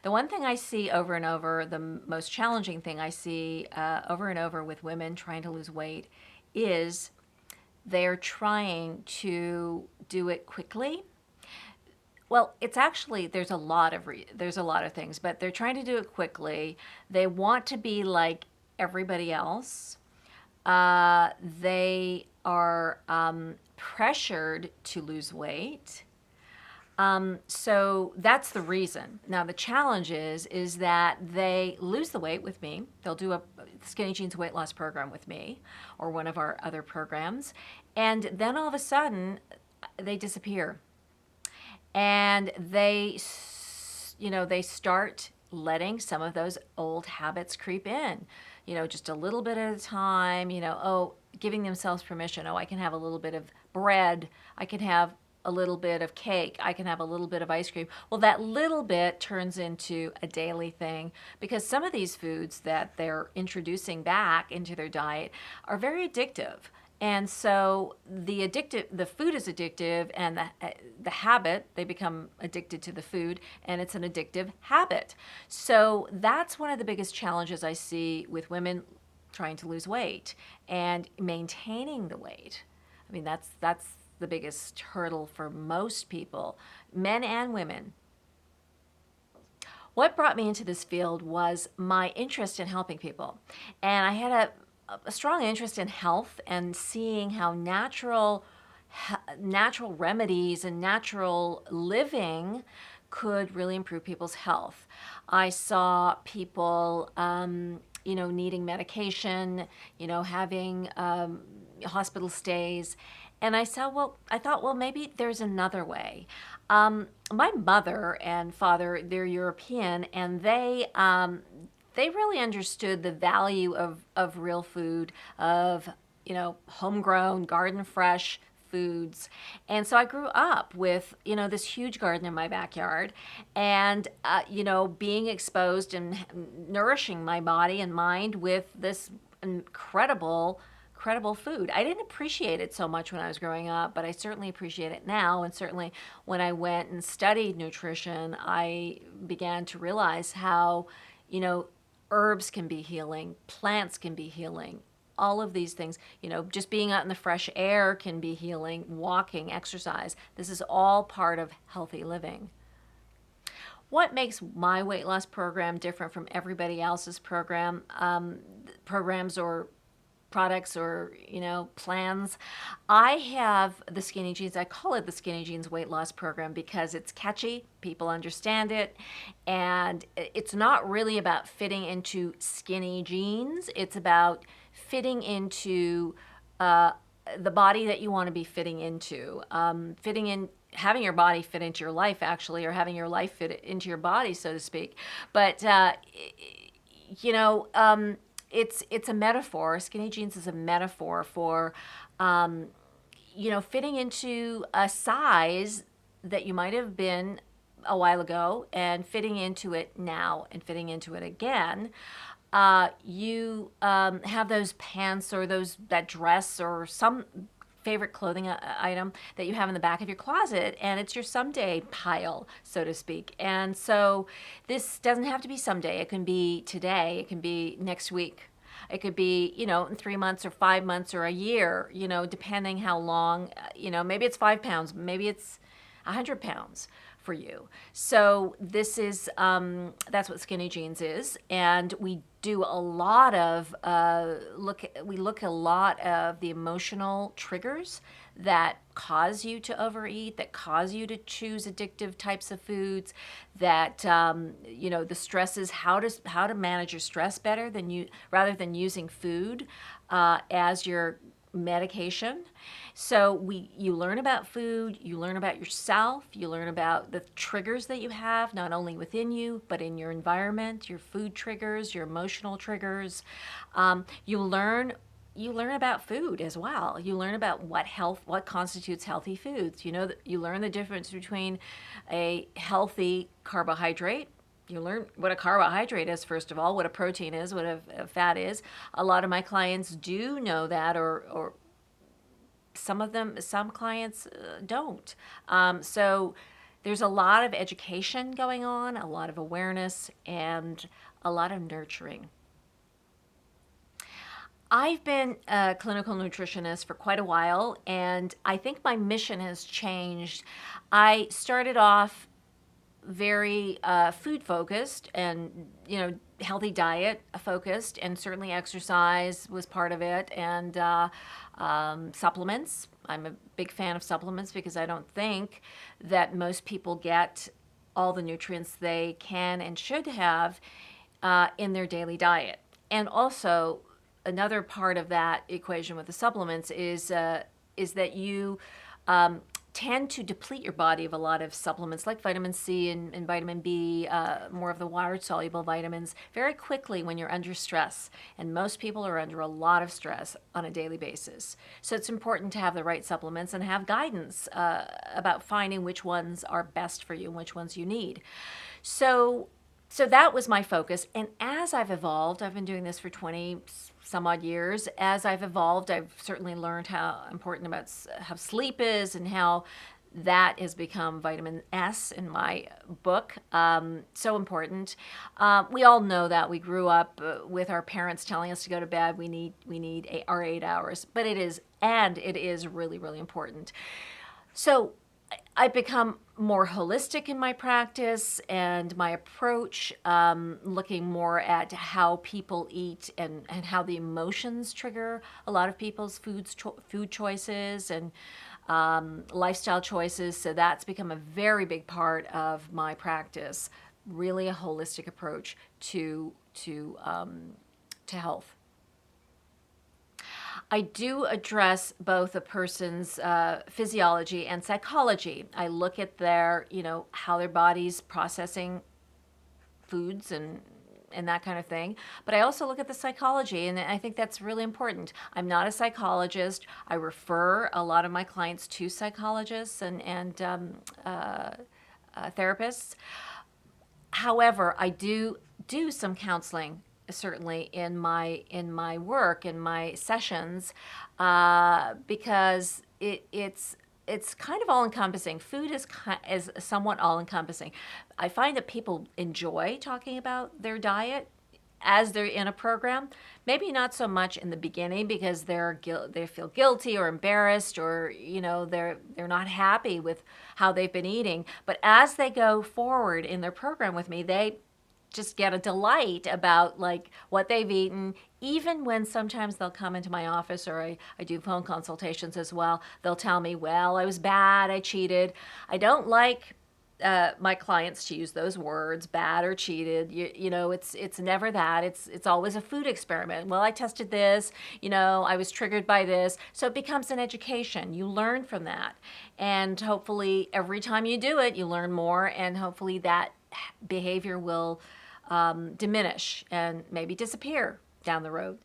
The one thing I see over and over, the most challenging thing I see over and over with women trying to lose weight is they're trying to do it quickly. Well, it's actually there's a lot of things, but they're trying to do it quickly. They want to be like everybody else. They are pressured to lose weight. So that's the reason. Now the challenge is that they lose the weight with me. They'll do a skinny jeans weight loss program with me, or one of our other programs, and then all of a sudden they disappear, and they start letting some of those old habits creep in. Just a little bit at a time. Giving themselves permission. Oh, I can have a little bit of bread. I can have a little bit of cake. I can have a little bit of ice cream. Well, that little bit turns into a daily thing, because some of these foods that they're introducing back into their diet are very addictive. And so the food is addictive, and the habit, they become addicted to the food, and it's an addictive habit. So that's one of the biggest challenges I see with women trying to lose weight and maintaining the weight. I mean, that's the biggest hurdle for most people, men and women. What brought me into this field was my interest in helping people. And I had a strong interest in health and seeing how natural remedies and natural living could really improve people's health. I saw people, needing medication, having hospital stays. And I thought, well, maybe there's another way. My mother and father, they're European, and they really understood the value of real food, of, homegrown, garden fresh foods. And so I grew up with, this huge garden in my backyard, and, being exposed and nourishing my body and mind with this incredible food. I didn't appreciate it so much when I was growing up, but I certainly appreciate it now. And certainly when I went and studied nutrition, I began to realize how, herbs can be healing, plants can be healing, all of these things, just being out in the fresh air can be healing, walking, exercise. This is all part of healthy living. What makes my weight loss program different from everybody else's programs or products or plans? I have the skinny jeans. I call it the skinny jeans weight loss program because it's catchy, people understand it, and it's not really about fitting into skinny jeans. It's about fitting into the body that you want to be fitting into, having your body fit into your life, actually, or having your life fit into your body, so to speak. But it's a metaphor. Skinny jeans is a metaphor for, fitting into a size that you might have been a while ago and fitting into it now and fitting into it again. You have those pants or that dress or some favorite clothing item that you have in the back of your closet, and it's your someday pile, so to speak. And so this doesn't have to be someday. It can be today. It can be next week. It could be, in 3 months or 5 months or a year, depending how long, maybe it's 5 pounds, maybe it's 100 pounds for you. So this is, that's what skinny jeans is. And we do a lot of, we look at a lot of the emotional triggers that cause you to overeat, that cause you to choose addictive types of foods, that, the stresses, how to manage your stress better rather than using food as your medication. So you learn about food, you learn about yourself, you learn about the triggers that you have, not only within you, but in your environment, your food triggers, your emotional triggers. You learn about food as well. You learn about what constitutes healthy foods. You learn the difference between a healthy carbohydrate. You learn what a carbohydrate is, first of all, what a protein is, what a fat is. A lot of my clients do know that, or some clients don't. So there's a lot of education going on, a lot of awareness, and a lot of nurturing. I've been a clinical nutritionist for quite a while, and I think my mission has changed. I started off very food focused and, healthy diet focused, and certainly exercise was part of it, and supplements. I'm a big fan of supplements because I don't think that most people get all the nutrients they can and should have in their daily diet. And also, another part of that equation with the supplements is that you tend to deplete your body of a lot of supplements like vitamin C and vitamin B, more of the water-soluble vitamins, very quickly when you're under stress. And most people are under a lot of stress on a daily basis. So it's important to have the right supplements and have guidance about finding which ones are best for you and which ones you need. So that was my focus. And as I've evolved, I've been doing this for 20 some odd years. As I've evolved, I've certainly learned how important about how sleep is and how that has become vitamin S in my book. So important. We all know that. We grew up with our parents telling us to go to bed. We need our 8 hours. But it is really, really important. So I've become more holistic in my practice and my approach, looking more at how people eat and how the emotions trigger a lot of people's food choices and lifestyle choices. So that's become a very big part of my practice, really a holistic approach to health. I do address both a person's physiology and psychology. I look at their, how their body's processing foods and that kind of thing. But I also look at the psychology, and I think that's really important. I'm not a psychologist. I refer a lot of my clients to psychologists and therapists. However, I do some counseling certainly in my work, in my sessions, because it's kind of all encompassing. Food is somewhat all encompassing. I find that people enjoy talking about their diet as they're in a program. Maybe not so much in the beginning because they feel guilty or embarrassed, or they're not happy with how they've been eating. But as they go forward in their program with me, they just get a delight about like what they've eaten. Even when sometimes they'll come into my office, or I do phone consultations as well, they'll tell me, well, I was bad, I cheated. I don't like my clients to use those words, bad or cheated. It's never that. It's always a food experiment. Well, I tested this, I was triggered by this. So it becomes an education. You learn from that. And hopefully every time you do it, you learn more, and hopefully that behavior will diminish and maybe disappear down the road.